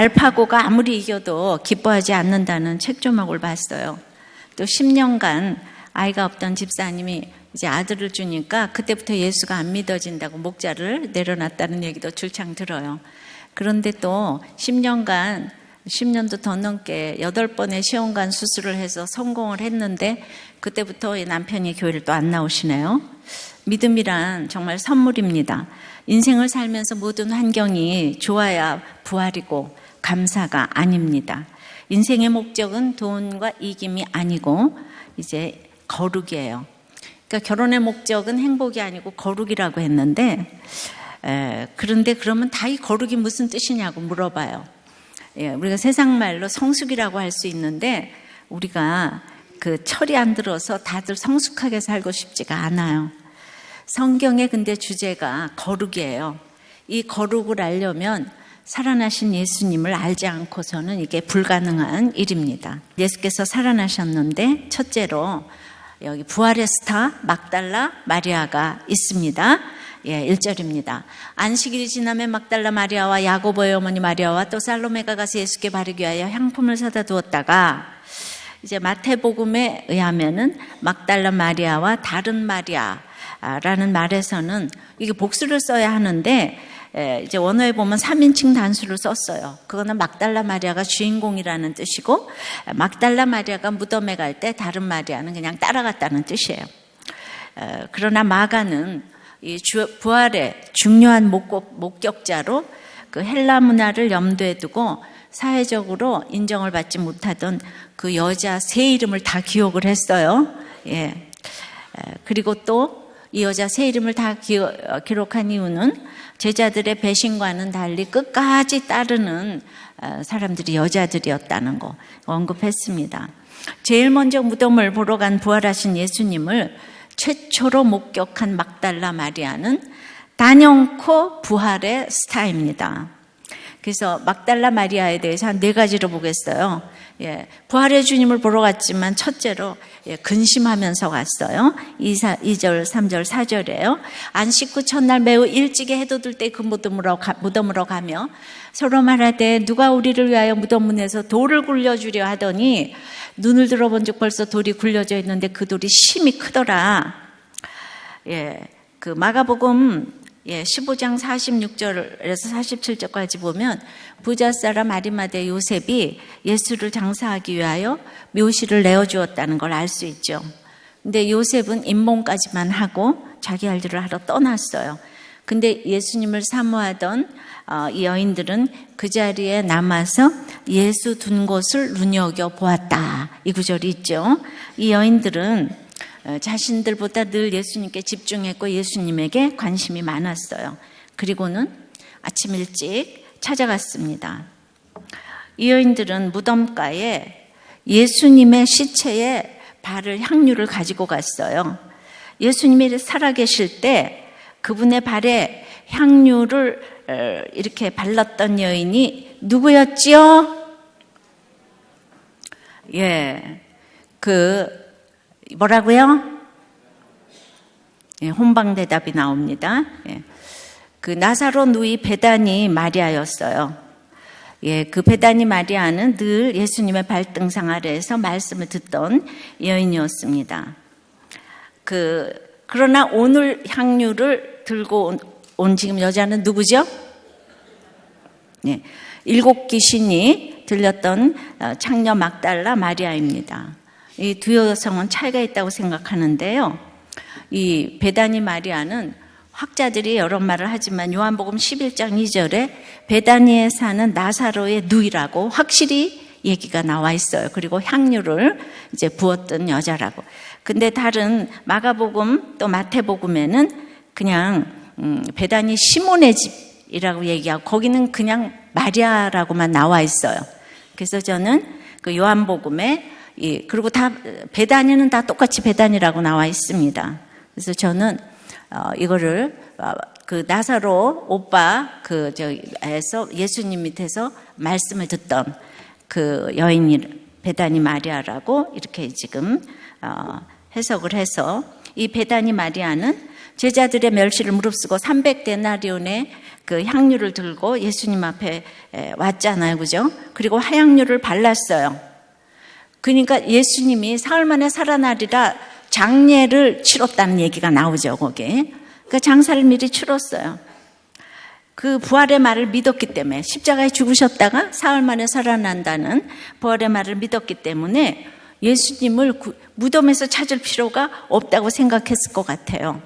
알파고가 아무리 이겨도 기뻐하지 않는다는 책 조목을 봤어요. 또 10년간 아이가 없던 집사님이 이제 아들을 주니까 그때부터 예수가 안 믿어진다고 목자를 내려놨다는 얘기도 줄창 들어요. 그런데 또 10년도 더 넘게 8번의 시험관 수술을 해서 성공을 했는데 그때부터 남편이 교회를 또 안 나오시네요. 믿음이란 정말 선물입니다. 인생을 살면서 모든 환경이 좋아야 부활이고 감사가 아닙니다. 인생의 목적은 돈과 이김이 아니고 이제 거룩이에요. 그러니까 결혼의 목적은 행복이 아니고 거룩이라고 했는데 그런데 그러면 다 이 거룩이 무슨 뜻이냐고 물어봐요. 우리가 세상 말로 성숙이라고 할 수 있는데 우리가 그 철이 안 들어서 다들 성숙하게 살고 싶지가 않아요. 성경의 근데 주제가 거룩이에요. 이 거룩을 알려면 살아나신 예수님을 알지 않고서는 이게 불가능한 일입니다. 예수께서 살아나셨는데 첫째로 여기 부활의 스타 막달라 마리아가 있습니다. 1절입니다. 안식일이 지나면 막달라 마리아와 야고보의 어머니 마리아와 또 살로메가 가서 예수께 바르기 위하여 향품을 사다 두었다가 이제 마태복음에 의하면은 막달라 마리아와 다른 마리아라는 말에서는 이게 복수를 써야 하는데 이제 원어에 보면 3인칭 단수를 썼어요. 그거는 막달라 마리아가 주인공이라는 뜻이고 막달라 마리아가 무덤에 갈 때 다른 마리아는 그냥 따라갔다는 뜻이에요. 그러나 마가는 이 부활의 중요한 목격자로 그 헬라 문화를 염두에 두고 사회적으로 인정을 받지 못하던 그 여자 세 이름을 다 기억을 했어요. 그리고 또 이 여자 세 이름을 다 기록한 이유는 제자들의 배신과는 달리 끝까지 따르는 사람들이 여자들이었다는 거 언급했습니다. 제일 먼저 무덤을 보러 간 부활하신 예수님을 최초로 목격한 막달라 마리아는 단연코 부활의 스타입니다. 그래서 막달라 마리아에 대해서 한 4가지로 보겠어요. 부활의 주님을 보러 갔지만 첫째로 근심하면서 갔어요. 2절, 3절, 4절이에요. 안식 후 첫날 매우 일찍이 해도 들 때 그 무덤으로 가며 서로 말하되 누가 우리를 위하여 무덤 문에서 돌을 굴려주려 하더니 눈을 들어본 즉 벌써 돌이 굴려져 있는데 그 돌이 심히 크더라. 그 마가복음 15장 46절에서 47절까지 보면 부자 사람 아리마대 요셉이 예수를 장사하기 위하여 묘시를 내어주었다는 걸 알 수 있죠. 근데 요셉은 임몽까지만 하고 자기 할 일을 하러 떠났어요. 근데 예수님을 사모하던 이 여인들은 그 자리에 남아서 예수 둔 곳을 눈여겨보았다. 이 구절이 있죠. 이 여인들은 자신들보다 늘 예수님께 집중했고 예수님에게 관심이 많았어요. 그리고는 아침 일찍 찾아갔습니다. 이 여인들은 무덤가에 예수님의 시체에 바를 향유를 가지고 갔어요. 예수님이 살아계실 때 그분의 발에 향유를 이렇게 발랐던 여인이 누구였지요? 뭐라고요? 혼방 대답이 나옵니다. 그 나사로 누이 베다니 마리아였어요. 그 베다니 마리아는 늘 예수님의 발등상 아래에서 말씀을 듣던 여인이었습니다. 그러나 오늘 향유를 들고 온 지금 여자는 누구죠? 7 귀신이 들렸던 창녀 막달라 마리아입니다. 이 두 여성은 차이가 있다고 생각하는데요. 이 베다니 마리아는 학자들이 여러 말을 하지만 요한복음 11장 2절에 베다니에 사는 나사로의 누이라고 확실히 얘기가 나와 있어요. 그리고 향유를 이제 부었던 여자라고. 근데 다른 마가복음 또 마태복음에는 그냥 베다니 시몬의 집이라고 얘기하고 거기는 그냥 마리아라고만 나와 있어요. 그래서 저는 그 요한복음에 그리고 다 베다니는 다 똑같이 베다니라고 나와 있습니다. 그래서 저는 이거를 그 나사로 오빠 에서 예수님 밑에서 말씀을 듣던 그 여인이 베다니 마리아라고 이렇게 지금 해석을 해서 이 베다니 마리아는 제자들의 멸시를 무릅쓰고 300데나리온의 그 향유를 들고 예수님 앞에 왔잖아요. 그죠? 그리고 화향유를 발랐어요. 그러니까 예수님이 사흘 만에 살아나리라 장례를 치렀다는 얘기가 나오죠, 거기에. 그러니까 장사를 미리 치렀어요. 그 부활의 말을 믿었기 때문에, 십자가에 죽으셨다가 사흘 만에 살아난다는 부활의 말을 믿었기 때문에 예수님을 무덤에서 찾을 필요가 없다고 생각했을 것 같아요.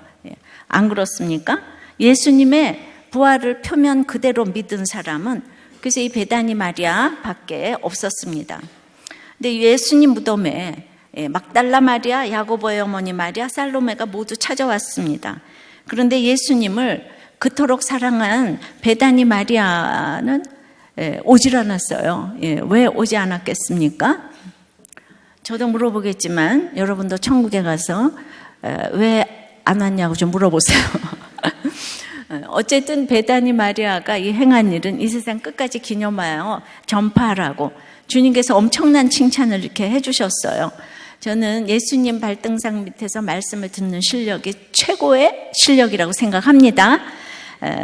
안 그렇습니까? 예수님의 부활을 표면 그대로 믿은 사람은 그래서 이 베다니 마리아 밖에 없었습니다. 근데 예수님 무덤에 막달라 마리아, 야고보의 어머니 마리아, 살로메가 모두 찾아왔습니다. 그런데 예수님을 그토록 사랑한 베다니 마리아는 오질 않았어요. 왜 오지 않았겠습니까? 저도 물어보겠지만 여러분도 천국에 가서 왜 안 왔냐고 좀 물어보세요. 어쨌든 베다니 마리아가 이 행한 일은 이 세상 끝까지 기념하여 전파하라고 주님께서 엄청난 칭찬을 이렇게 해주셨어요. 저는 예수님 발등상 밑에서 말씀을 듣는 실력이 최고의 실력이라고 생각합니다.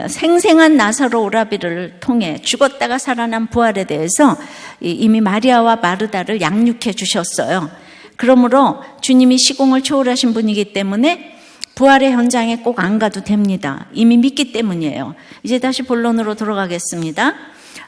생생한 나사로 오라비를 통해 죽었다가 살아난 부활에 대해서 이미 마리아와 마르다를 양육해 주셨어요. 그러므로 주님이 시공을 초월하신 분이기 때문에 부활의 현장에 꼭 안 가도 됩니다. 이미 믿기 때문이에요. 이제 다시 본론으로 돌아가겠습니다.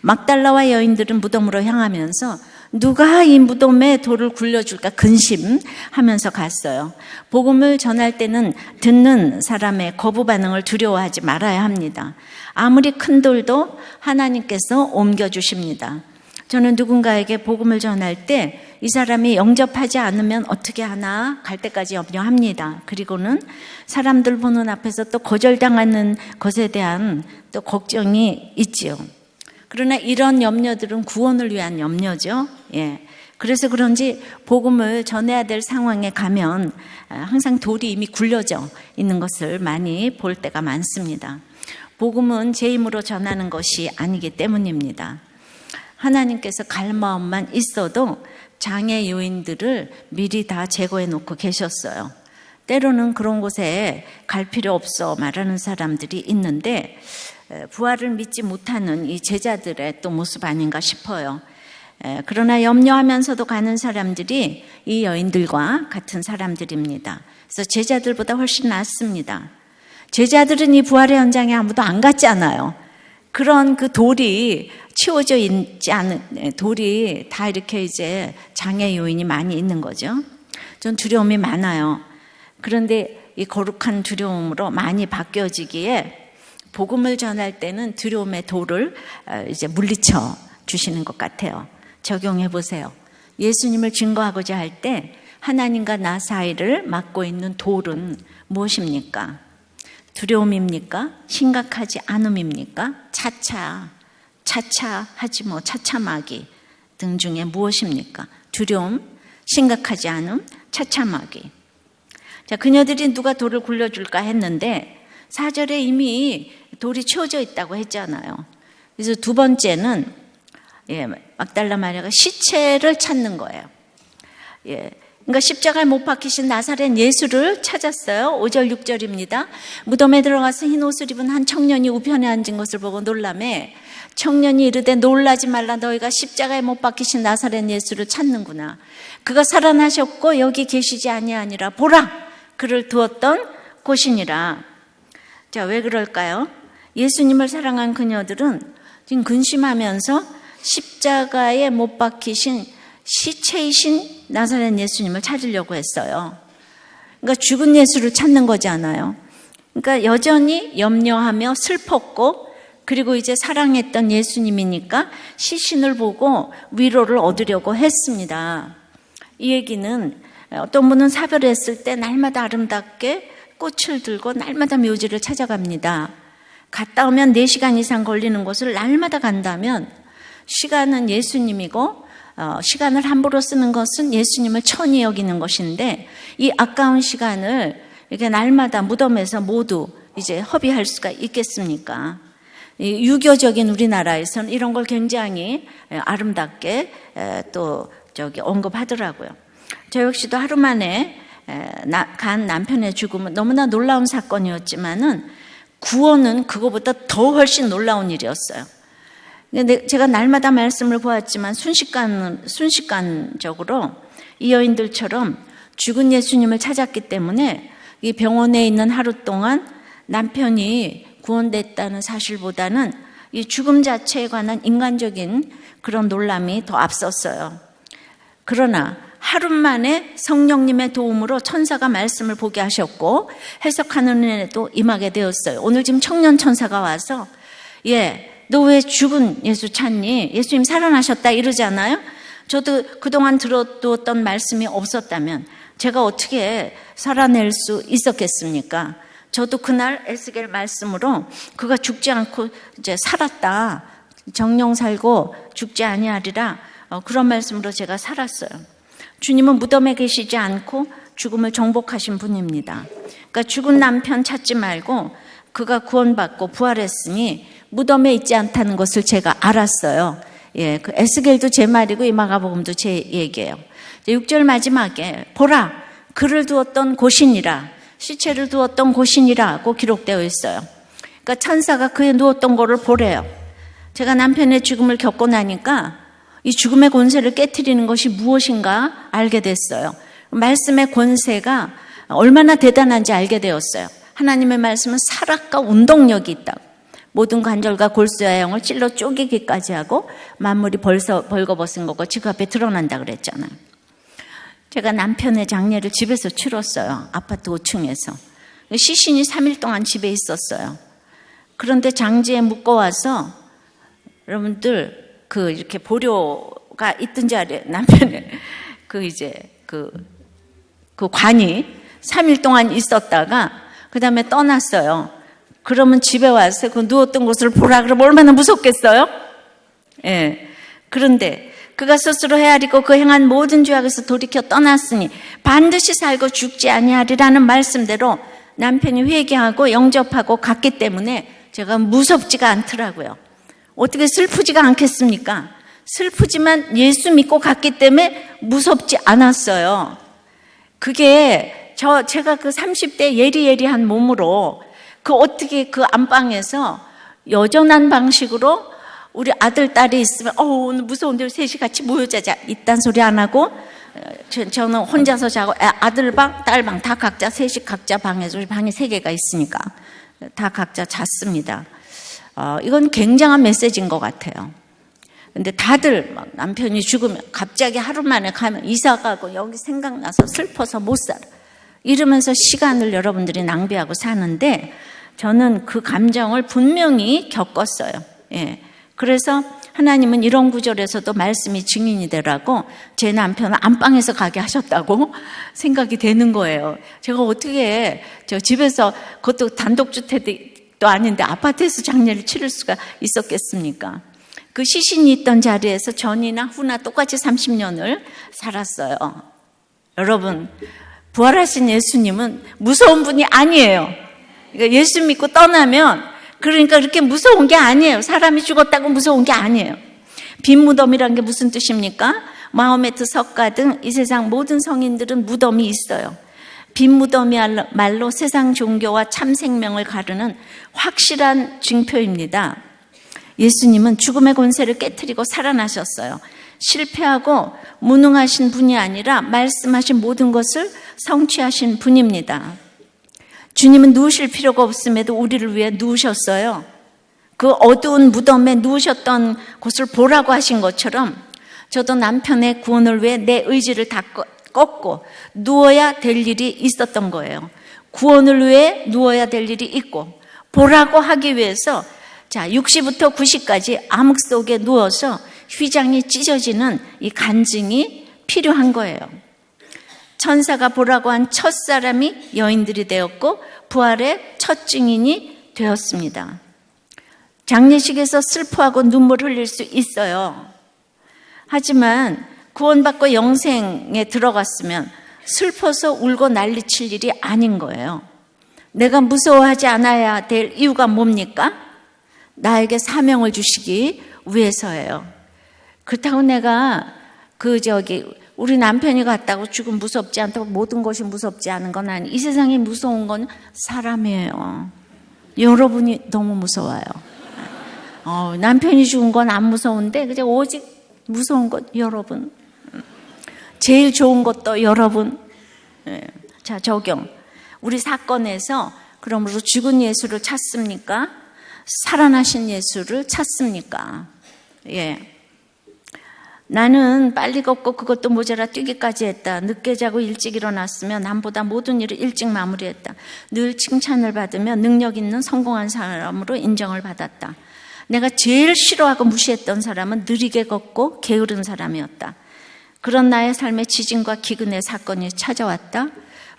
막달라와 여인들은 무덤으로 향하면서 누가 이 무덤에 돌을 굴려줄까 근심하면서 갔어요. 복음을 전할 때는 듣는 사람의 거부 반응을 두려워하지 말아야 합니다. 아무리 큰 돌도 하나님께서 옮겨주십니다. 저는 누군가에게 복음을 전할 때 이 사람이 영접하지 않으면 어떻게 하나 갈 때까지 염려합니다. 그리고는 사람들 보는 앞에서 또 거절당하는 것에 대한 또 걱정이 있지요. 그러나 이런 염려들은 구원을 위한 염려죠. 그래서 그런지 복음을 전해야 될 상황에 가면 항상 돌이 이미 굴려져 있는 것을 많이 볼 때가 많습니다. 복음은 제 힘으로 전하는 것이 아니기 때문입니다. 하나님께서 갈 마음만 있어도 장애 요인들을 미리 다 제거해 놓고 계셨어요. 때로는 그런 곳에 갈 필요 없어 말하는 사람들이 있는데 부활을 믿지 못하는 이 제자들의 또 모습 아닌가 싶어요. 그러나 염려하면서도 가는 사람들이 이 여인들과 같은 사람들입니다. 그래서 제자들보다 훨씬 낫습니다. 제자들은 이 부활의 현장에 아무도 안 갔잖아요. 그런 그 돌이 치워져 있지 않은 돌이 다 이렇게 이제 장애 요인이 많이 있는 거죠. 전 두려움이 많아요. 그런데 이 거룩한 두려움으로 많이 바뀌어지기에 복음을 전할 때는 두려움의 돌을 이제 물리쳐 주시는 것 같아요. 적용해 보세요. 예수님을 증거하고자 할 때 하나님과 나 사이를 막고 있는 돌은 무엇입니까? 두려움입니까? 심각하지 않음입니까? 차차하지 뭐 차차마기 등 중에 무엇입니까? 두려움, 심각하지 않음, 차차마기. 자, 그녀들이 누가 돌을 굴려줄까 했는데 4절에 이미 돌이 치워져 있다고 했잖아요. 그래서 두 번째는 막달라 마리아가 시체를 찾는 거예요. 그러니까 십자가에 못 박히신 나사렛 예수를 찾았어요. 5절 6절입니다. 무덤에 들어가서 흰 옷을 입은 한 청년이 우편에 앉은 것을 보고 놀라매 청년이 이르되 놀라지 말라 너희가 십자가에 못 박히신 나사렛 예수를 찾는구나. 그가 살아나셨고 여기 계시지 아니하니라 보라 그를 두었던 곳이니라. 자, 왜 그럴까요? 예수님을 사랑한 그녀들은 지금 근심하면서 십자가에 못 박히신 시체이신 나사렛 예수님을 찾으려고 했어요. 그러니까 죽은 예수를 찾는 거잖아요. 그러니까 여전히 염려하며 슬펐고 그리고 이제 사랑했던 예수님이니까 시신을 보고 위로를 얻으려고 했습니다. 이 얘기는 어떤 분은 사별했을 때 날마다 아름답게 꽃을 들고 날마다 묘지를 찾아갑니다. 갔다 오면 4시간 이상 걸리는 곳을 날마다 간다면 시간은 예수님이고 시간을 함부로 쓰는 것은 예수님을 천히 여기는 것인데 이 아까운 시간을 이렇게 날마다 무덤에서 모두 이제 허비할 수가 있겠습니까? 이 유교적인 우리나라에서는 이런 걸 굉장히 아름답게 또 언급하더라고요. 저 역시도 하루 만에 간 남편의 죽음은 너무나 놀라운 사건이었지만은 구원은 그거보다 더 훨씬 놀라운 일이었어요. 근데 제가 날마다 말씀을 보았지만 순식간적으로 이 여인들처럼 죽은 예수님을 찾았기 때문에 이 병원에 있는 하루 동안 남편이 구원됐다는 사실보다는 이 죽음 자체에 관한 인간적인 그런 놀람이 더 앞섰어요. 그러나 하루 만에 성령님의 도움으로 천사가 말씀을 보게 하셨고 해석하는 은혜도 임하게 되었어요. 오늘 지금 청년 천사가 와서 너 왜 죽은 예수 찾니? 예수님 살아나셨다 이러잖아요. 저도 그동안 들어두었던 말씀이 없었다면 제가 어떻게 살아낼 수 있었겠습니까? 저도 그날 에스겔 말씀으로 그가 죽지 않고 이제 살았다. 정령 살고 죽지 아니하리라. 그런 말씀으로 제가 살았어요. 주님은 무덤에 계시지 않고 죽음을 정복하신 분입니다. 그러니까 죽은 남편 찾지 말고 그가 구원받고 부활했으니 무덤에 있지 않다는 것을 제가 알았어요. 그 에스겔도 제 말이고 이 마가복음도 제 얘기예요. 6절 마지막에 보라 그를 두었던 곳이니라 시체를 두었던 곳이니라고 기록되어 있어요. 그러니까 천사가 그에 누웠던 거를 보래요. 제가 남편의 죽음을 겪고 나니까 이 죽음의 권세를 깨트리는 것이 무엇인가 알게 됐어요. 말씀의 권세가 얼마나 대단한지 알게 되었어요. 하나님의 말씀은 살아과 운동력이 있다고. 모든 관절과 골수와 영을 찔러 쪼개기까지 하고 만물이 벌거벗은 거고 지그 앞에 드러난다 그랬잖아요. 제가 남편의 장례를 집에서 치렀어요. 아파트 5층에서. 시신이 3일 동안 집에 있었어요. 그런데 장지에 묶어와서 여러분들 이렇게 보료가 있던 자리에 남편의 그 관이 3일 동안 있었다가 그 다음에 떠났어요. 그러면 집에 와서 그 누웠던 곳을 보라 그러면 얼마나 무섭겠어요? 그런데 그가 스스로 헤아리고 그 행한 모든 죄악에서 돌이켜 떠났으니 반드시 살고 죽지 아니하리라는 말씀대로 남편이 회개하고 영접하고 갔기 때문에 제가 무섭지가 않더라고요. 어떻게 슬프지가 않겠습니까? 슬프지만 예수 믿고 갔기 때문에 무섭지 않았어요. 그게 제가 그 30대 예리한 몸으로 어떻게 그 안방에서 여전한 방식으로 우리 아들, 딸이 있으면 오늘 무서운데 셋이 같이 모여 자자 이딴 소리 안 하고 저는 혼자서 자고 아들 방, 딸 방 다 각자 셋이 각자 방에서 우리 방이 3개가 있으니까 다 각자 잤습니다. 이건 굉장한 메시지인 것 같아요. 근데 다들 막 남편이 죽으면 갑자기 하루 만에 가면 이사 가고 여기 생각나서 슬퍼서 못 살아 이러면서 시간을 여러분들이 낭비하고 사는데 저는 그 감정을 분명히 겪었어요. 그래서 하나님은 이런 구절에서도 말씀이 증인이 되라고 제 남편을 안방에서 가게 하셨다고 생각이 되는 거예요. 제가 어떻게 저 집에서 그것도 단독주택도 아닌데 아파트에서 장례를 치를 수가 있었겠습니까? 그 시신이 있던 자리에서 전이나 후나 똑같이 30년을 살았어요. 여러분, 부활하신 예수님은 무서운 분이 아니에요. 그러니까 예수 믿고 떠나면 그러니까 그렇게 무서운 게 아니에요. 사람이 죽었다고 무서운 게 아니에요. 빈 무덤이란 게 무슨 뜻입니까? 마호메트 석가 등 이 세상 모든 성인들은 무덤이 있어요. 빈 무덤이야말로 세상 종교와 참 생명을 가르는 확실한 징표입니다. 예수님은 죽음의 권세를 깨트리고 살아나셨어요. 실패하고 무능하신 분이 아니라 말씀하신 모든 것을 성취하신 분입니다. 주님은 누우실 필요가 없음에도 우리를 위해 누우셨어요. 그 어두운 무덤에 누우셨던 곳을 보라고 하신 것처럼 저도 남편의 구원을 위해 내 의지를 다 꺾고 누워야 될 일이 있었던 거예요. 구원을 위해 누워야 될 일이 있고 보라고 하기 위해서 60부터 90까지 암흑 속에 누워서 휘장이 찢어지는 이 간증이 필요한 거예요. 천사가 보라고 한 첫 사람이 여인들이 되었고 부활의 첫 증인이 되었습니다. 장례식에서 슬퍼하고 눈물 흘릴 수 있어요. 하지만 구원받고 영생에 들어갔으면 슬퍼서 울고 난리칠 일이 아닌 거예요. 내가 무서워하지 않아야 될 이유가 뭡니까? 나에게 사명을 주시기 위해서예요. 그렇다고 내가 우리 남편이 갔다고 죽음 무섭지 않다고 모든 것이 무섭지 않은 건 아니에요. 이 세상에 무서운 건 사람이에요. 여러분이 너무 무서워요. 남편이 죽은 건 안 무서운데 그냥 오직 무서운 것 여러분. 제일 좋은 것도 여러분. 자, 적용. 우리 사건에서 그러므로 죽은 예수를 찾습니까? 살아나신 예수를 찾습니까? 예. 나는 빨리 걷고 그것도 모자라 뛰기까지 했다. 늦게 자고 일찍 일어났으며 남보다 모든 일을 일찍 마무리했다. 늘 칭찬을 받으며 능력 있는 성공한 사람으로 인정을 받았다. 내가 제일 싫어하고 무시했던 사람은 느리게 걷고 게으른 사람이었다. 그런 나의 삶에 지진과 기근의 사건이 찾아왔다.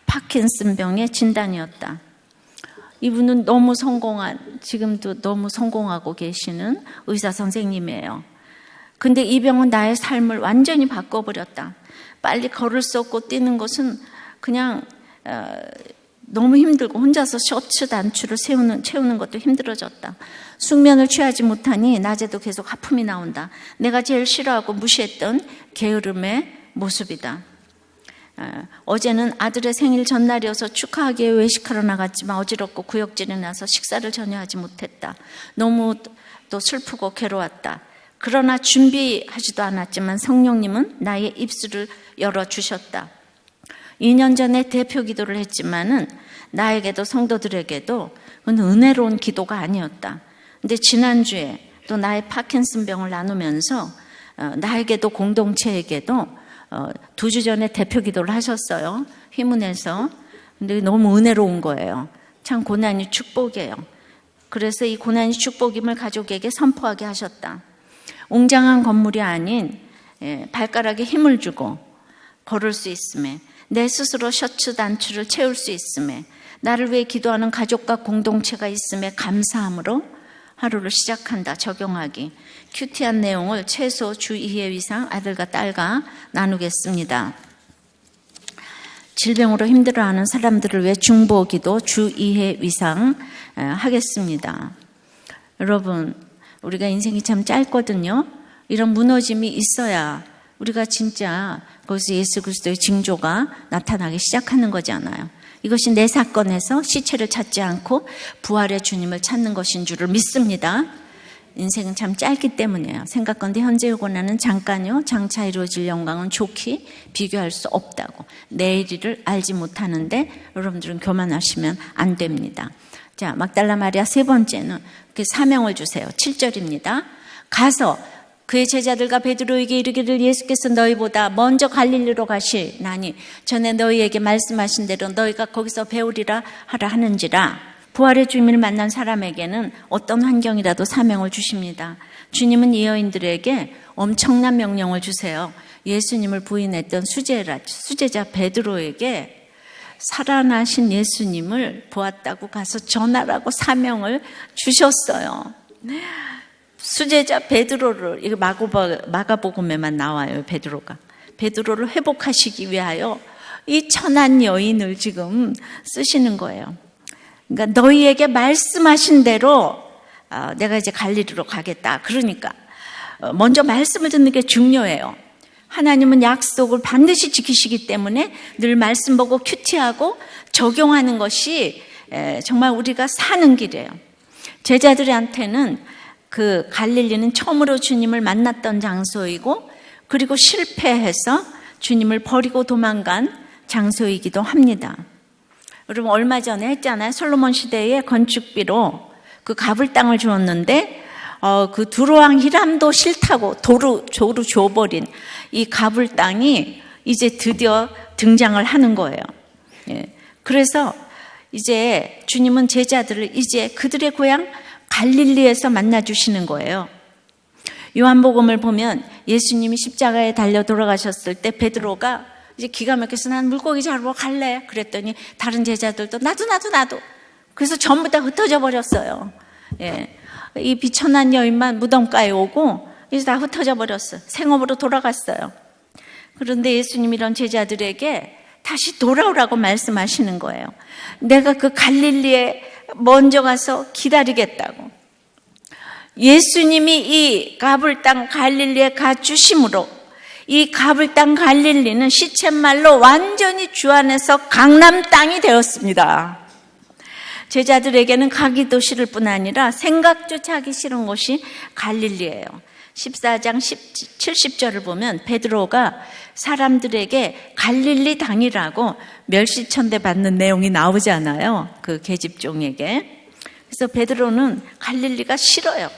파킨슨병의 진단이었다. 이분은 너무 성공한, 지금도 너무 성공하고 계시는 의사 선생님이에요. 근데 이 병은 나의 삶을 완전히 바꿔버렸다. 빨리 걸을 수 없고 뛰는 것은 그냥 너무 힘들고 혼자서 셔츠 단추를 채우는 것도 힘들어졌다. 숙면을 취하지 못하니 낮에도 계속 하품이 나온다. 내가 제일 싫어하고 무시했던 게으름의 모습이다. 어제는 아들의 생일 전날이어서 축하하기 위해 외식하러 나갔지만 어지럽고 구역질이 나서 식사를 전혀 하지 못했다. 너무 또 슬프고 괴로웠다. 그러나 준비하지도 않았지만 성령님은 나의 입술을 열어주셨다. 2년 전에 대표 기도를 했지만은 나에게도 성도들에게도 그건 은혜로운 기도가 아니었다. 근데 지난주에 또 나의 파킨슨병을 나누면서 나에게도 공동체에게도 2주 전에 대표 기도를 하셨어요. 휘문에서. 근데 너무 은혜로운 거예요. 참 고난이 축복이에요. 그래서 이 고난이 축복임을 가족에게 선포하게 하셨다. 웅장한 건물이 아닌 발가락에 힘을 주고 걸을 수 있음에, 내 스스로 셔츠 단추를 채울 수 있음에, 나를 위해 기도하는 가족과 공동체가 있음에 감사함으로 하루를 시작한다. 적용하기. 큐티한 내용을 최소 주 2회 이상 아들과 딸과 나누겠습니다. 질병으로 힘들어하는 사람들을 위해 중보기도 주 2회 이상 하겠습니다. 여러분, 우리가 인생이 참 짧거든요. 이런 무너짐이 있어야 우리가 진짜 거기서 예수 그리스도의 징조가 나타나기 시작하는 거잖아요. 이것이 내 사건에서 시체를 찾지 않고 부활의 주님을 찾는 것인 줄을 믿습니다. 인생은 참 짧기 때문이에요. 생각건대 현재의 고난은 잠깐요, 장차 이루어질 영광은 좋게 비교할 수 없다고. 내일을 알지 못하는데 여러분들은 교만하시면 안 됩니다. 자, 막달라 마리아 세 번째는 사명을 주세요. 7절입니다. 가서 그의 제자들과 베드로에게 이르기를 예수께서 너희보다 먼저 갈릴리로 가시나니 전에 너희에게 말씀하신 대로 너희가 거기서 배우리라 하라 하는지라. 부활의 주님을 만난 사람에게는 어떤 환경이라도 사명을 주십니다. 주님은 이 여인들에게 엄청난 명령을 주세요. 예수님을 부인했던 수제자 베드로에게 살아나신 예수님을 보았다고 가서 전하라고 사명을 주셨어요. 수제자 베드로를, 이거 마가복음에만 나와요. 베드로를 회복하시기 위하여 이 천한 여인을 지금 쓰시는 거예요. 그러니까 너희에게 말씀하신 대로 내가 이제 갈릴리로 가겠다. 그러니까 먼저 말씀을 듣는 게 중요해요. 하나님은 약속을 반드시 지키시기 때문에 늘 말씀 보고 큐티하고 적용하는 것이 정말 우리가 사는 길이에요. 제자들한테는 그 갈릴리는 처음으로 주님을 만났던 장소이고 그리고 실패해서 주님을 버리고 도망간 장소이기도 합니다. 여러분 얼마 전에 했잖아요. 솔로몬 시대에 건축비로 그 갑을 땅을 주었는데 그 두로왕 히람도 싫다고 조루 줘버린 이 갑을 땅이 이제 드디어 등장을 하는 거예요. 그래서 이제 주님은 제자들을 이제 그들의 고향 갈릴리에서 만나주시는 거예요. 요한복음을 보면 예수님이 십자가에 달려 돌아가셨을 때 베드로가 이제 기가 막혀서 난 물고기 잡으러 갈래. 그랬더니 다른 제자들도 나도. 그래서 전부 다 흩어져 버렸어요. 이 비천한 여인만 무덤가에 오고 이제 다 흩어져 버렸어요. 생업으로 돌아갔어요. 그런데 예수님이 이런 제자들에게 다시 돌아오라고 말씀하시는 거예요. 내가 그 갈릴리에 먼저 가서 기다리겠다고. 예수님이 이 가불 땅 갈릴리에 가주심으로 이 가불 땅 갈릴리는 시쳇말로 완전히 주 안에서 강남 땅이 되었습니다. 제자들에게는 가기도 싫을 뿐 아니라 생각조차 하기 싫은 곳이 갈릴리예요. 14장 70절을 보면 베드로가 사람들에게 갈릴리 당이라고 멸시천대 받는 내용이 나오잖아요. 그 계집종에게. 그래서 베드로는 갈릴리가 싫어요.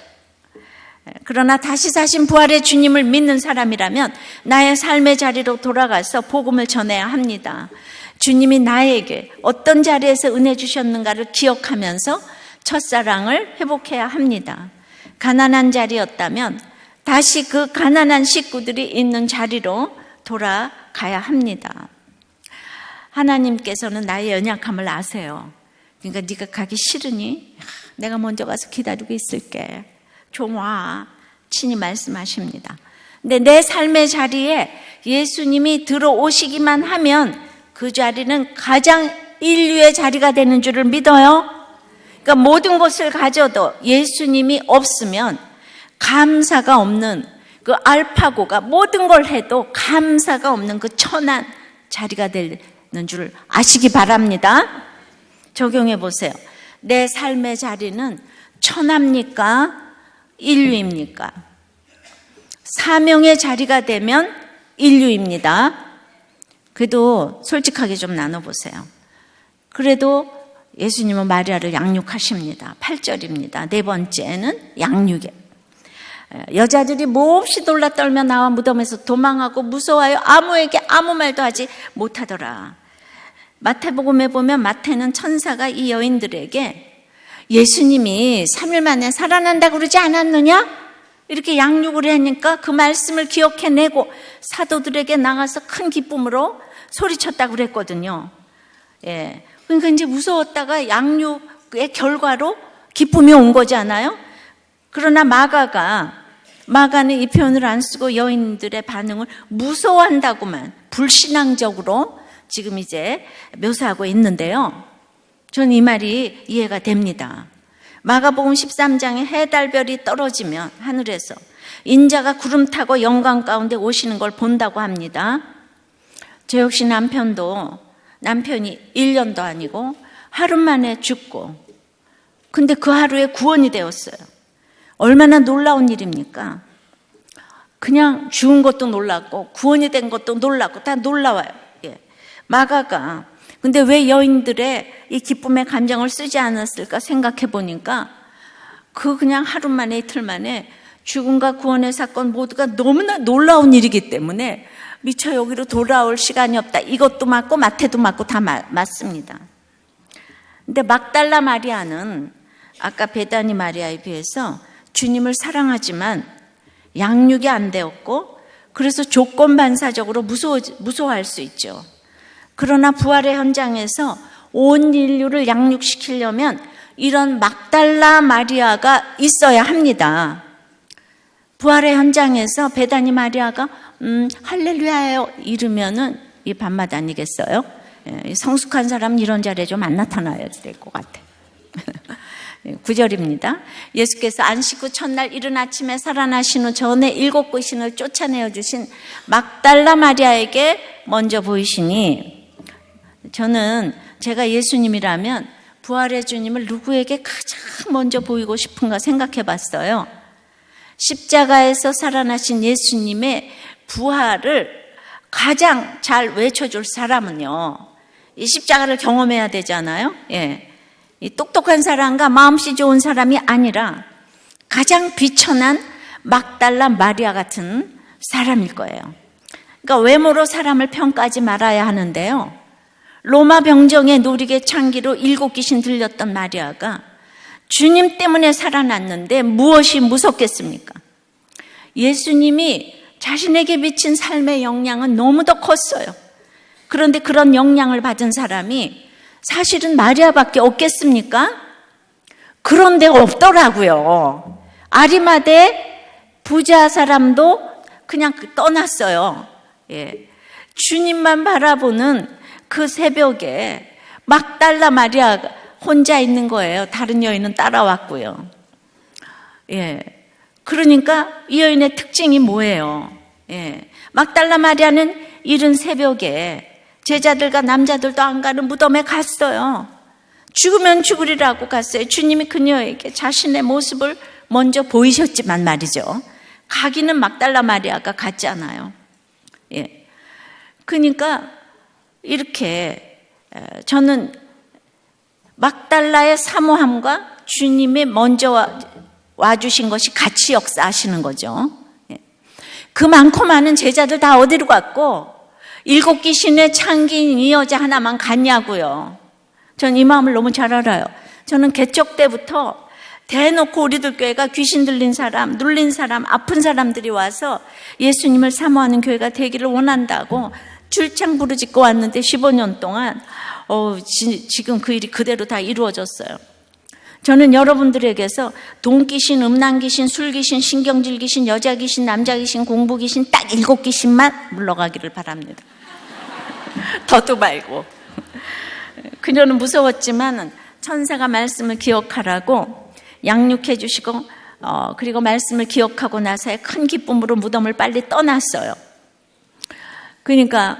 그러나 다시 사신 부활의 주님을 믿는 사람이라면 나의 삶의 자리로 돌아가서 복음을 전해야 합니다. 주님이 나에게 어떤 자리에서 은혜 주셨는가를 기억하면서 첫사랑을 회복해야 합니다. 가난한 자리였다면 다시 그 가난한 식구들이 있는 자리로 돌아가야 합니다. 하나님께서는 나의 연약함을 아세요. 그러니까 네가 가기 싫으니 내가 먼저 가서 기다리고 있을게. 좀 와. 친히 말씀하십니다. 근데 내 삶의 자리에 예수님이 들어오시기만 하면 그 자리는 가장 인류의 자리가 되는 줄을 믿어요. 그러니까 모든 것을 가져도 예수님이 없으면 감사가 없는 그 알파고가 모든 걸 해도 감사가 없는 그 천한 자리가 되는 줄 아시기 바랍니다. 적용해 보세요. 내 삶의 자리는 천합니까? 인류입니까? 사명의 자리가 되면 인류입니다. 그래도 솔직하게 좀 나눠보세요. 그래도 예수님은 마리아를 양육하십니다. 8절입니다. 네 번째는 양육에. 여자들이 몹시 놀라 떨며 나와 무덤에서 도망하고 무서워하여 아무에게 아무 말도 하지 못하더라. 마태복음에 보면 마태는 천사가 이 여인들에게 예수님이 3일 만에 살아난다고 그러지 않았느냐? 이렇게 양육을 하니까 그 말씀을 기억해내고 사도들에게 나가서 큰 기쁨으로 소리쳤다고 그랬거든요. 예. 그러니까 이제 무서웠다가 양육의 결과로 기쁨이 온 거잖아요. 그러나 마가는 이 표현을 안 쓰고 여인들의 반응을 무서워한다고만 불신앙적으로 지금 이제 묘사하고 있는데요. 저는 이 말이 이해가 됩니다. 마가복음 13장에 해달별이 떨어지면 하늘에서 인자가 구름 타고 영광 가운데 오시는 걸 본다고 합니다. 저 역시 남편이 1년도 아니고 하루 만에 죽고 근데 그 하루에 구원이 되었어요. 얼마나 놀라운 일입니까? 그냥 죽은 것도 놀랍고 구원이 된 것도 놀랍고 다 놀라워요. 예. 마가가 근데 왜 여인들의 이 기쁨의 감정을 쓰지 않았을까 생각해 보니까 그냥 하루 만에 이틀 만에 죽음과 구원의 사건 모두가 너무나 놀라운 일이기 때문에 미처 여기로 돌아올 시간이 없다. 이것도 맞고 마태도 맞고 다 맞습니다. 근데 막달라 마리아는 아까 베다니 마리아에 비해서 주님을 사랑하지만 양육이 안 되었고 그래서 조건반사적으로 무서워할 수 있죠. 그러나 부활의 현장에서 온 인류를 양육시키려면 이런 막달라 마리아가 있어야 합니다. 부활의 현장에서 베다니 마리아가 할렐루야예요 이러면은 이 밤맛 아니겠어요? 성숙한 사람은 이런 자리에 좀 안 나타나야 될 것 같아. 9절입니다. 예수께서 안식 후 첫날 이른 아침에 살아나신 후 전에 7 귀신을 쫓아내어 주신 막달라 마리아에게 먼저 보이시니 저는 제가 예수님이라면 부활의 주님을 누구에게 가장 먼저 보이고 싶은가 생각해 봤어요. 십자가에서 살아나신 예수님의 부활을 가장 잘 외쳐줄 사람은요, 이 십자가를 경험해야 되잖아요. 예. 이 똑똑한 사람과 마음씨 좋은 사람이 아니라 가장 비천한 막달라 마리아 같은 사람일 거예요. 그러니까 외모로 사람을 평가하지 말아야 하는데요. 로마 병정의 노리개 창기로 7 귀신 들렸던 마리아가 주님 때문에 살아났는데 무엇이 무섭겠습니까? 예수님이 자신에게 미친 삶의 영향은 너무 더 컸어요. 그런데 그런 영향을 받은 사람이 사실은 마리아밖에 없겠습니까? 그런데 없더라고요. 아리마대 부자 사람도 그냥 떠났어요. 예. 주님만 바라보는 그 새벽에 막달라 마리아가 혼자 있는 거예요. 다른 여인은 따라왔고요. 예. 그러니까 이 여인의 특징이 뭐예요? 예. 막달라 마리아는 이른 새벽에 제자들과 남자들도 안 가는 무덤에 갔어요. 죽으면 죽으리라고 갔어요. 주님이 그녀에게 자신의 모습을 먼저 보이셨지만 말이죠. 가기는 막달라 마리아가 갔잖아요. 예. 그러니까 이렇게 저는 막달라의 사모함과 주님이 먼저 와주신 것이 같이 역사하시는 거죠. 예. 그 많고 많은 제자들 다 어디로 갔고 7 귀신의 창기인 이 여자 하나만 갔냐고요. 전 이 마음을 너무 잘 알아요. 저는 개척 때부터 대놓고 우리들 교회가 귀신 들린 사람, 눌린 사람, 아픈 사람들이 와서 예수님을 사모하는 교회가 되기를 원한다고 줄창 부르짖고 왔는데 15년 동안 지금 그 일이 그대로 다 이루어졌어요. 저는 여러분들에게서 돈귀신, 음란귀신, 술귀신, 신경질귀신, 여자귀신, 남자귀신, 공부귀신 딱 7 귀신만 물러가기를 바랍니다. 더도 말고. 그녀는 무서웠지만 천사가 말씀을 기억하라고 양육해 주시고 그리고 말씀을 기억하고 나서의 큰 기쁨으로 무덤을 빨리 떠났어요. 그러니까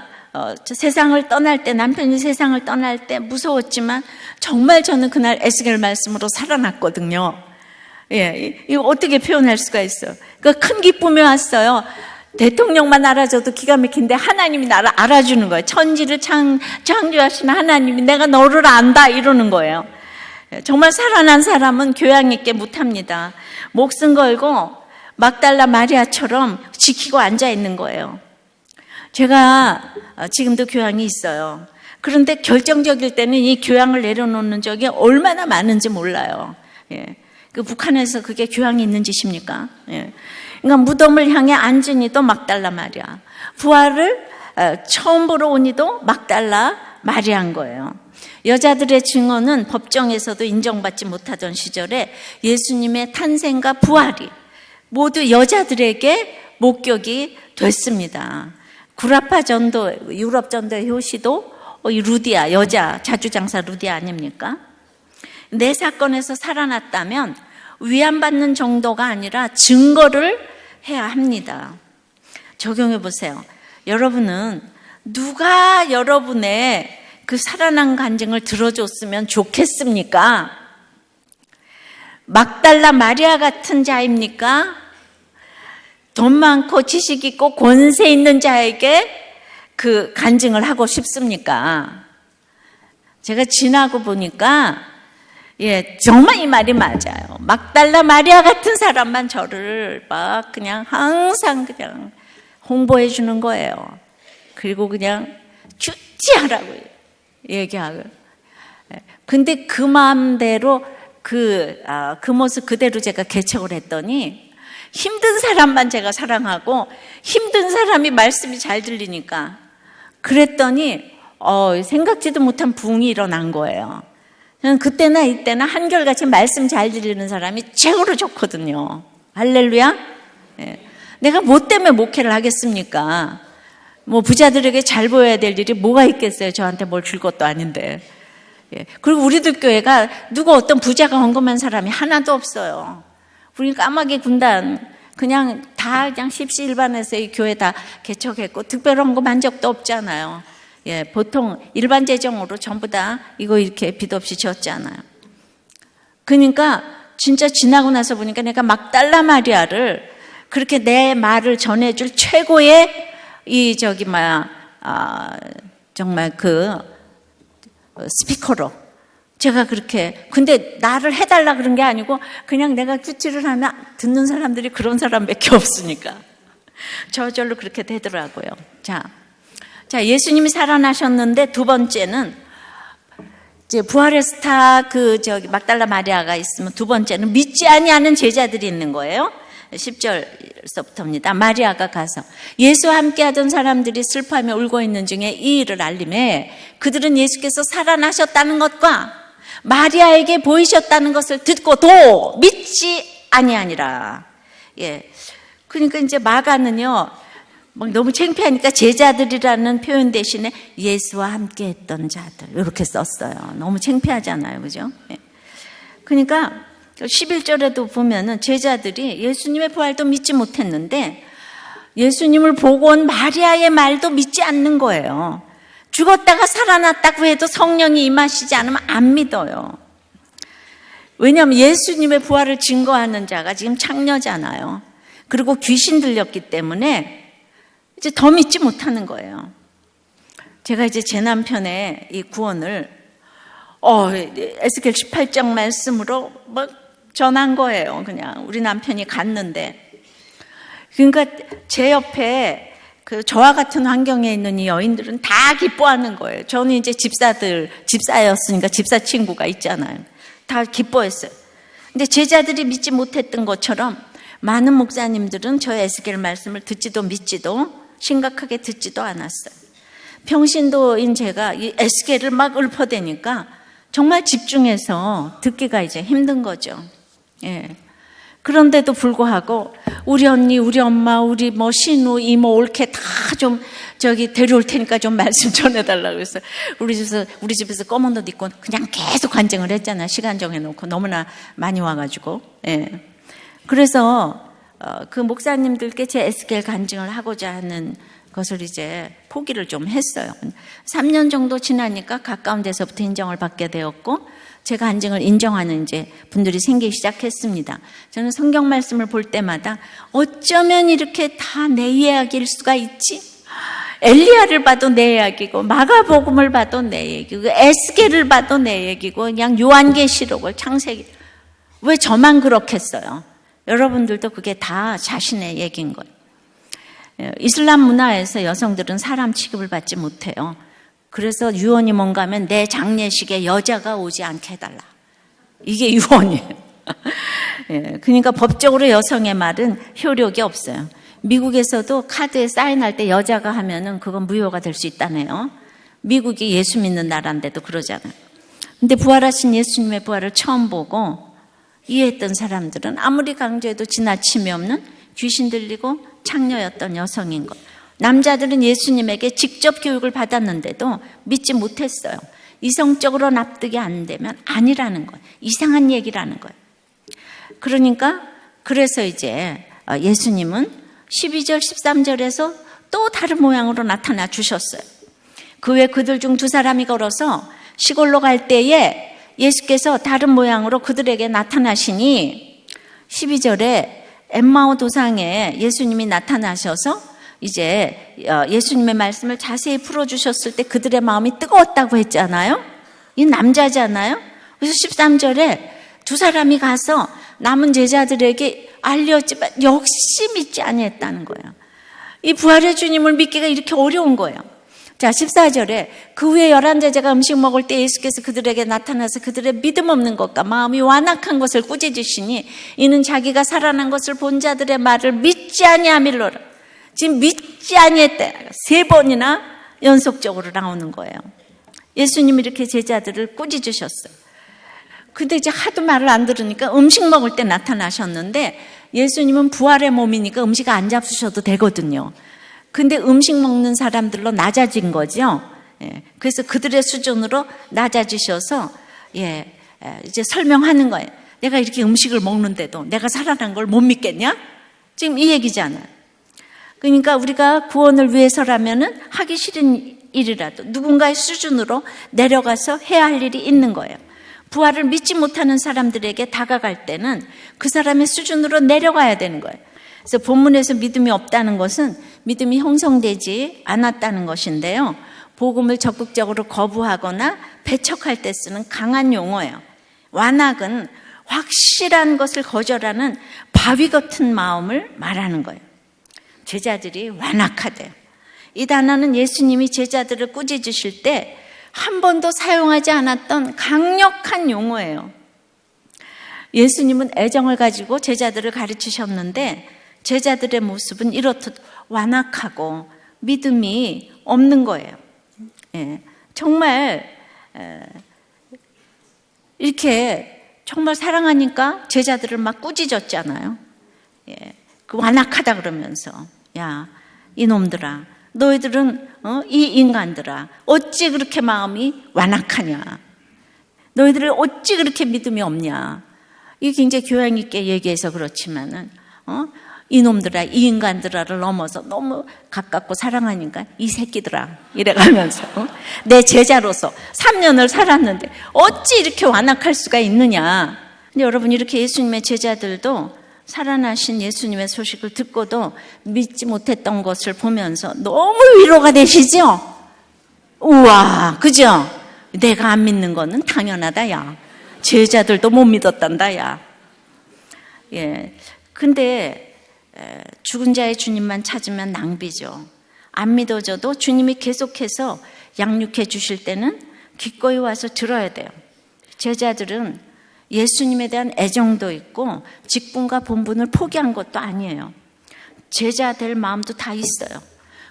세상을 떠날 때, 남편이 세상을 떠날 때 무서웠지만 정말 저는 그날 에스겔 말씀으로 살아났거든요. 예, 이거 어떻게 표현할 수가 있어요. 그러니까 큰 기쁨이 왔어요. 대통령만 알아줘도 기가 막힌데 하나님이 나를 알아주는 거예요. 천지를 창조하시는 하나님이 내가 너를 안다 이러는 거예요. 정말 살아난 사람은 교양 있게 못합니다. 목숨 걸고 막달라 마리아처럼 지키고 앉아 있는 거예요. 제가 지금도 교양이 있어요. 그런데 결정적일 때는 이 교양을 내려놓는 적이 얼마나 많은지 몰라요. 예. 그 북한에서 그게 교양이 있는 짓입니까? 예. 그러니까 무덤을 향해 앉은 이도 막달라 마리아, 부활을 처음 보러 온 이도 막달라 마리아인 거예요. 여자들의 증언은 법정에서도 인정받지 못하던 시절에 예수님의 탄생과 부활이 모두 여자들에게 목격이 됐습니다. 구라파 전도, 유럽 전도의 효시도 루디아, 여자 자주장사 루디아 아닙니까? 내 사건에서 살아났다면 위안받는 정도가 아니라 증거를 해야 합니다. 적용해 보세요. 여러분은 누가 여러분의 그 살아난 간증을 들어줬으면 좋겠습니까? 막달라 마리아 같은 자입니까? 돈 많고 지식 있고 권세 있는 자에게 그 간증을 하고 싶습니까? 제가 지나고 보니까 정말 이 말이 맞아요. 막달라 마리아 같은 사람만 저를 막 그냥 항상 그냥 홍보해 주는 거예요. 그리고 그냥 주지하라고 얘기하고. 근데 그 마음대로 그 모습 그대로 제가 개척을 했더니 힘든 사람만 제가 사랑하고 힘든 사람이 말씀이 잘 들리니까 그랬더니 생각지도 못한 부흥이 일어난 거예요. 저는 그때나 이때나 한결같이 말씀 잘 들리는 사람이 최고로 좋거든요. 할렐루야. 내가 뭐 때문에 목회를 하겠습니까? 뭐 부자들에게 잘 보여야 될 일이 뭐가 있겠어요. 저한테 뭘 줄 것도 아닌데. 그리고 우리들 교회가 누구 어떤 부자가 헌금한 사람이 하나도 없어요. 우리 까마귀 군단 그냥 다 그냥 십시일반해서 이 교회 다 개척했고 특별한 거 한 적도 없잖아요. 보통 일반 재정으로 전부 다 이거 이렇게 빚 없이 지었잖아요. 그러니까 진짜 지나고 나서 보니까 내가 막달라 마리아를 그렇게 내 말을 전해줄 최고의 정말 그 스피커로 제가 그렇게 근데 나를 해달라 그런 게 아니고 그냥 내가 큐티를 하면 듣는 사람들이 그런 사람밖에 없으니까 저절로 그렇게 되더라고요. 자, 예수님이 살아나셨는데 두 번째는 이제 부활의 스타 막달라 마리아가 있으면 두 번째는 믿지 아니하는 제자들이 있는 거예요. 10절서부터입니다. 마리아가 가서 예수와 함께하던 사람들이 슬퍼하며 울고 있는 중에 이 일을 알림해 그들은 예수께서 살아나셨다는 것과 마리아에게 보이셨다는 것을 듣고도 믿지 아니하니라. 그러니까 이제 마가는요. 막 너무 창피하니까 제자들이라는 표현 대신에 예수와 함께 했던 자들 이렇게 썼어요. 너무 창피하잖아요. 그죠? 그러니까 11절에도 보면은 제자들이 예수님의 부활도 믿지 못했는데 예수님을 보고 온 마리아의 말도 믿지 않는 거예요. 죽었다가 살아났다고 해도 성령이 임하시지 않으면 안 믿어요. 왜냐하면 예수님의 부활을 증거하는 자가 지금 창녀잖아요. 그리고 귀신 들렸기 때문에 이제 더 믿지 못하는 거예요. 제가 이제 제 남편의 이 구원을 에스겔 18장 말씀으로 막 전한 거예요. 그냥 우리 남편이 갔는데, 그러니까 제 옆에 그 저와 같은 환경에 있는 이 여인들은 다 기뻐하는 거예요. 저는 이제 집사였으니까 집사 친구가 있잖아요. 다 기뻐했어요. 근데 제자들이 믿지 못했던 것처럼 많은 목사님들은 저의 에스겔 말씀을 듣지도 믿지도 심각하게 듣지도 않았어요. 평신도인 제가 이 에스겔을 막 읊어대니까 정말 집중해서 듣기가 이제 힘든 거죠. 예. 그런데도 불구하고 우리 언니, 우리 엄마, 우리 뭐 신우, 이모, 올케 다 좀 데려올 테니까 좀 말씀 전해달라고 해서 우리 집에서 검은 옷 입고 그냥 계속 간증을 했잖아요. 시간 정해놓고 너무나 많이 와가지고. 예. 그래서 그 목사님들께 제 에스겔 간증을 하고자 하는 것을 이제 포기를 좀 했어요. 3년 정도 지나니까 가까운 데서부터 인정을 받게 되었고, 제가 간증을 인정하는 이제 분들이 생기기 시작했습니다. 저는 성경 말씀을 볼 때마다 어쩌면 이렇게 다 내 이야기일 수가 있지? 엘리야를 봐도 내 이야기고, 마가복음을 봐도 내 얘기고, 에스겔을 봐도 내 얘기고, 그냥 요한계시록을, 창세기, 왜 저만 그렇겠어요? 여러분들도 그게 다 자신의 얘기인 거예요. 이슬람 문화에서 여성들은 사람 취급을 받지 못해요. 그래서 유언이 뭔가 하면 내 장례식에 여자가 오지 않게 해달라. 이게 유언이에요. 그러니까 법적으로 여성의 말은 효력이 없어요. 미국에서도 카드에 사인할 때 여자가 하면은 그건 무효가 될 수 있다네요. 미국이 예수 믿는 나라인데도 그러잖아요. 근데 부활하신 예수님의 부활을 처음 보고 이해했던 사람들은 아무리 강조해도 지나침이 없는 귀신 들리고 창녀였던 여성인 것. 남자들은 예수님에게 직접 교육을 받았는데도 믿지 못했어요. 이성적으로 납득이 안 되면 아니라는 거예요. 이상한 얘기라는 거예요. 그러니까 그래서 이제 예수님은 12절 13절에서 또 다른 모양으로 나타나 주셨어요. 그 외 그들 중 두 사람이 걸어서 시골로 갈 때에 예수께서 다른 모양으로 그들에게 나타나시니, 12절에 엠마오 도상에 예수님이 나타나셔서 이제 예수님의 말씀을 자세히 풀어주셨을 때 그들의 마음이 뜨거웠다고 했잖아요. 이 남자잖아요. 그래서 13절에 두 사람이 가서 남은 제자들에게 알렸지만 역시 믿지 아니했다는 거예요. 이 부활의 주님을 믿기가 이렇게 어려운 거예요. 자, 14절에 그 후에 11제자가 음식 먹을 때 예수께서 그들에게 나타나서 그들의 믿음 없는 것과 마음이 완악한 것을 꾸짖으시니 이는 자기가 살아난 것을 본 자들의 말을 믿지 아니함일로라. 지금 믿지 아니했다. 3번이나 연속적으로 나오는 거예요. 예수님이 이렇게 제자들을 꾸짖으셨어요. 근데 이제 하도 말을 안 들으니까 음식 먹을 때 나타나셨는데, 예수님은 부활의 몸이니까 음식 안 잡수셔도 되거든요. 근데 음식 먹는 사람들로 낮아진 거죠. 그래서 그들의 수준으로 낮아지셔서 이제 설명하는 거예요. 내가 이렇게 음식을 먹는데도 내가 살아난 걸 못 믿겠냐? 지금 이 얘기잖아요. 그러니까 우리가 구원을 위해서라면은 하기 싫은 일이라도 누군가의 수준으로 내려가서 해야 할 일이 있는 거예요. 부활을 믿지 못하는 사람들에게 다가갈 때는 그 사람의 수준으로 내려가야 되는 거예요. 그래서 본문에서 믿음이 없다는 것은 믿음이 형성되지 않았다는 것인데요. 복음을 적극적으로 거부하거나 배척할 때 쓰는 강한 용어예요. 완악은 확실한 것을 거절하는 바위 같은 마음을 말하는 거예요. 제자들이 완악하대요. 이 단어는 예수님이 제자들을 꾸짖으실 때 한 번도 사용하지 않았던 강력한 용어예요. 예수님은 애정을 가지고 제자들을 가르치셨는데 제자들의 모습은 이렇듯 완악하고 믿음이 없는 거예요. 정말 이렇게 정말 사랑하니까 제자들을 막 꾸짖었잖아요. 그 완악하다 그러면서, 야, 이놈들아, 너희들은 이 인간들아, 어찌 그렇게 마음이 완악하냐? 너희들은 어찌 그렇게 믿음이 없냐? 이게 굉장히 교양 있게 얘기해서 그렇지만은 이놈들아, 이 인간들아를 넘어서 너무 가깝고 사랑하니까 이 새끼들아 이래가면서 내 제자로서 3년을 살았는데 어찌 이렇게 완악할 수가 있느냐. 근데 여러분, 이렇게 예수님의 제자들도 살아나신 예수님의 소식을 듣고도 믿지 못했던 것을 보면서 너무 위로가 되시죠? 우와, 그죠? 내가 안 믿는 거는 당연하다, 야. 제자들도 못 믿었단다, 야. 예. 근데 죽은 자의 주님만 찾으면 낭비죠. 안 믿어져도 주님이 계속해서 양육해 주실 때는 기꺼이 와서 들어야 돼요. 제자들은 예수님에 대한 애정도 있고 직분과 본분을 포기한 것도 아니에요. 제자 될 마음도 다 있어요.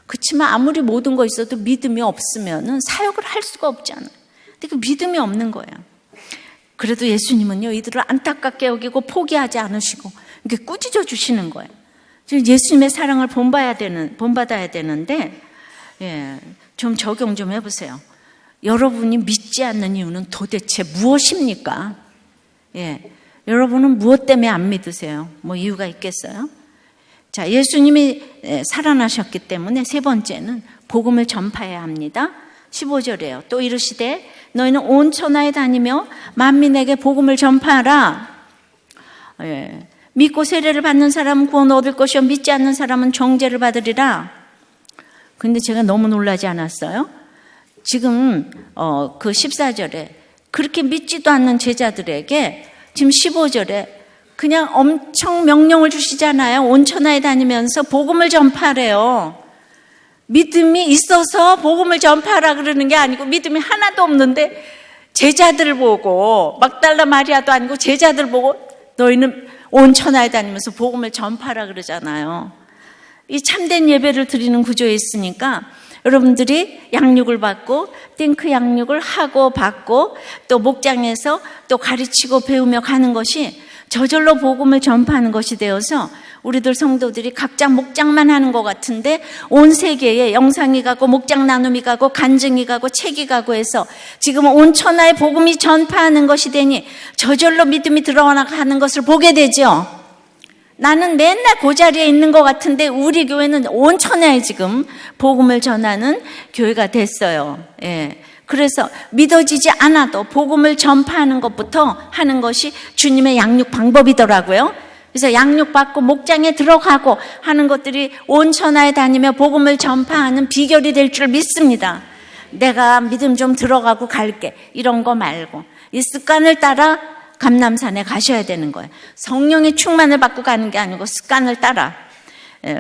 그렇지만 아무리 모든 거 있어도 믿음이 없으면 사역을 할 수가 없잖아요. 근데 그 믿음이 없는 거예요. 그래도 예수님은요, 이들을 안타깝게 여기고 포기하지 않으시고 이렇게 꾸짖어 주시는 거예요. 예수님의 사랑을 본받아야 되는데, 예, 좀 적용 좀 해보세요. 여러분이 믿지 않는 이유는 도대체 무엇입니까? 예, 여러분은 무엇 때문에 안 믿으세요? 뭐 이유가 있겠어요? 자, 예수님이 살아나셨기 때문에 세 번째는 복음을 전파해야 합니다. 15절이에요. 또 이르시되 너희는 온 천하에 다니며 만민에게 복음을 전파하라. 예, 믿고 세례를 받는 사람은 구원 얻을 것이요 믿지 않는 사람은 정죄를 받으리라. 근데 제가 너무 놀라지 않았어요? 지금 그 14절에 그렇게 믿지도 않는 제자들에게 지금 15절에 그냥 엄청 명령을 주시잖아요. 온 천하에 다니면서 복음을 전파하래요. 믿음이 있어서 복음을 전파하라 그러는 게 아니고 믿음이 하나도 없는데 제자들 보고, 막달라 마리아도 아니고 제자들 보고 너희는 온 천하에 다니면서 복음을 전파하라 그러잖아요. 이 참된 예배를 드리는 구조에 있으니까 여러분들이 양육을 받고 띵크 양육을 하고 받고 또 목장에서 또 가르치고 배우며 가는 것이 저절로 복음을 전파하는 것이 되어서 우리들 성도들이 각자 목장만 하는 것 같은데 온 세계에 영상이 가고 목장 나눔이 가고 간증이 가고 책이 가고 해서 지금 온 천하에 복음이 전파하는 것이 되니 저절로 믿음이 들어가는 것을 보게 되죠. 나는 맨날 그 자리에 있는 것 같은데 우리 교회는 온 천하에 지금 복음을 전하는 교회가 됐어요. 예. 그래서 믿어지지 않아도 복음을 전파하는 것부터 하는 것이 주님의 양육 방법이더라고요. 그래서 양육받고 목장에 들어가고 하는 것들이 온 천하에 다니며 복음을 전파하는 비결이 될 줄 믿습니다. 내가 믿음 좀 들어가고 갈게 이런 거 말고 이 습관을 따라 감람산에 가셔야 되는 거예요. 성령의 충만을 받고 가는 게 아니고 습관을 따라.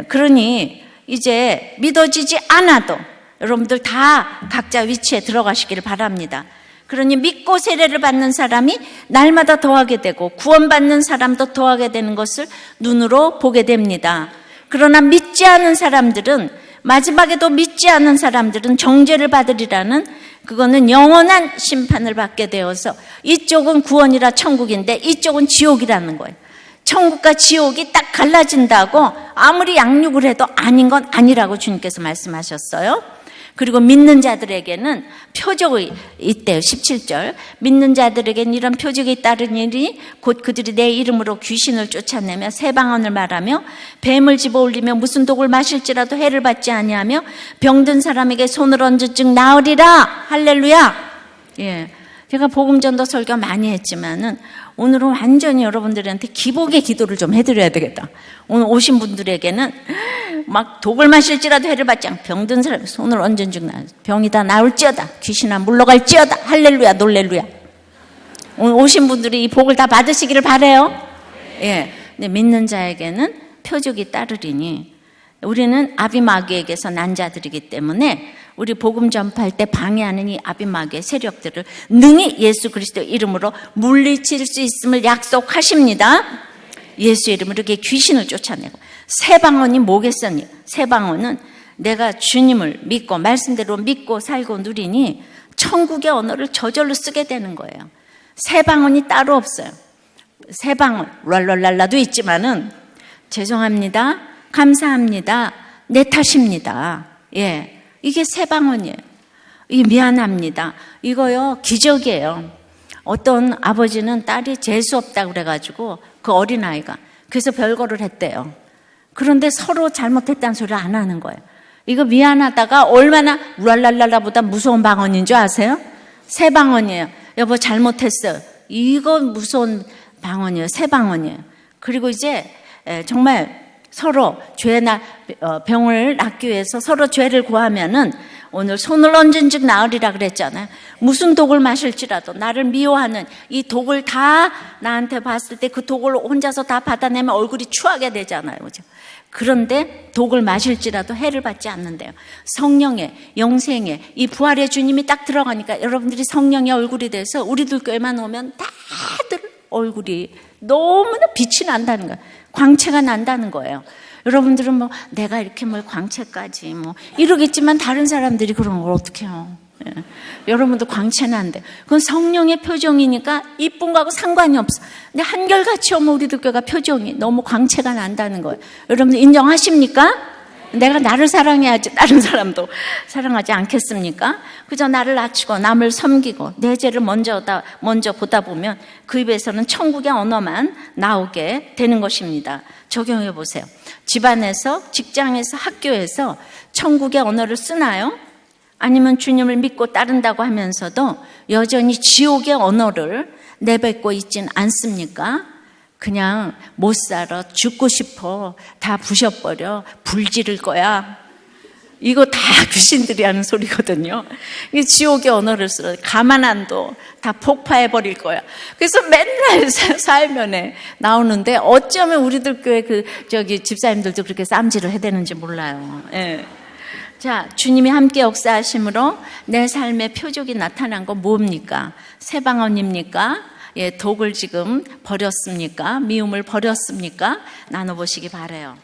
그러니 이제 믿어지지 않아도 여러분들 다 각자 위치에 들어가시기를 바랍니다. 그러니 믿고 세례를 받는 사람이 날마다 더하게 되고 구원받는 사람도 더하게 되는 것을 눈으로 보게 됩니다. 그러나 믿지 않은 사람들은, 마지막에도 믿지 않은 사람들은 정죄를 받으리라는, 그거는 영원한 심판을 받게 되어서 이쪽은 구원이라 천국인데 이쪽은 지옥이라는 거예요. 천국과 지옥이 딱 갈라진다고 아무리 양육을 해도 아닌 건 아니라고 주님께서 말씀하셨어요. 그리고 믿는 자들에게는 표적이 있대요. 17절. 믿는 자들에게는 이런 표적이 따르니 곧 그들이 내 이름으로 귀신을 쫓아내며 새 방언을 말하며 뱀을 집어올리며 무슨 독을 마실지라도 해를 받지 아니하며 병든 사람에게 손을 얹은 즉 나으리라. 할렐루야. 예. 제가 복음전도 설교 많이 했지만은 오늘은 완전히 여러분들한테 기복의 기도를 좀 해드려야 되겠다. 오늘 오신 분들에게는 막 독을 마실지라도 해를 받지 않고 병든 사람 손을 얹은 즉 병이 다 나을지어다. 귀신아 물러갈지어다. 할렐루야 놀렐루야. 오늘 오신 분들이 이 복을 다 받으시기를 바라요. 예. 근데 믿는 자에게는 표적이 따르리니 우리는 아비마귀에게서 난 자들이기 때문에 우리 복음 전파할 때 방해하는 이 아비마귀의 세력들을 능히 예수 그리스도 이름으로 물리칠 수 있음을 약속하십니다. 예수 이름으로 이렇게 귀신을 쫓아내고. 새 방언이 뭐겠어니? 새 방언은 내가 주님을 믿고 말씀대로 믿고 살고 누리니 천국의 언어를 저절로 쓰게 되는 거예요. 새 방언이 따로 없어요. 새 방언 랄랄랄라도 있지만은 죄송합니다. 감사합니다. 내 탓입니다. 예. 이게 새 방언이에요. 이 미안합니다. 이거요 기적이에요. 어떤 아버지는 딸이 재수 없다고 그래가지고 그 어린아이가 그래서 별거를 했대요. 그런데 서로 잘못했다는 소리를 안 하는 거예요. 이거 미안하다가 얼마나 우랄랄랄라보다 무서운 방언인 줄 아세요? 새 방언이에요. 여보 잘못했어요. 이거 무서운 방언이에요. 새 방언이에요. 그리고 이제 정말 서로 죄나 병을 낫기 위해서 서로 죄를 구하면은 오늘 손을 얹은 즉 나으리라 그랬잖아요. 무슨 독을 마실지라도 나를 미워하는 이 독을 다 나한테 봤을 때 그 독을 혼자서 다 받아내면 얼굴이 추하게 되잖아요. 그죠? 그런데 독을 마실지라도 해를 받지 않는데요. 성령의 영생의 이 부활의 주님이 딱 들어가니까 여러분들이 성령의 얼굴이 돼서 우리들 교회만 오면 다들 얼굴이 너무나 빛이 난다는 거예요. 광채가 난다는 거예요. 여러분들은 뭐 내가 이렇게 뭘 광채까지 뭐 이러겠지만 다른 사람들이 그런 걸 어떻게 해요? 예. 여러분도 광채 난대. 그건 성령의 표정이니까 이쁜 거하고 상관이 없어. 근데 한결같이 오면 우리들 교회가 표정이 너무 광채가 난다는 거예요. 여러분들 인정하십니까? 내가 나를 사랑해야지 다른 사람도 사랑하지 않겠습니까? 그저 나를 낮추고 남을 섬기고 내 죄를 먼저 보다 보면 그 입에서는 천국의 언어만 나오게 되는 것입니다. 적용해 보세요. 집안에서, 직장에서, 학교에서 천국의 언어를 쓰나요? 아니면 주님을 믿고 따른다고 하면서도 여전히 지옥의 언어를 내뱉고 있진 않습니까? 그냥 못 살아, 죽고 싶어, 다 부셔버려, 불 지를 거야. 이거 다 귀신들이 하는 소리거든요. 이게 지옥의 언어를 쓰러 가만 안 둬, 다 폭파해버릴 거야. 그래서 맨날 사회면에 나오는데 어쩌면 우리들 교회 집사님들도 그렇게 쌈질을 해대는지 몰라요. 예. 자, 주님이 함께 역사하심으로 내 삶의 표적이 나타난 건 뭡니까? 새 방언입니까? 예, 독을 지금 버렸습니까? 미움을 버렸습니까? 나눠보시기 바라요.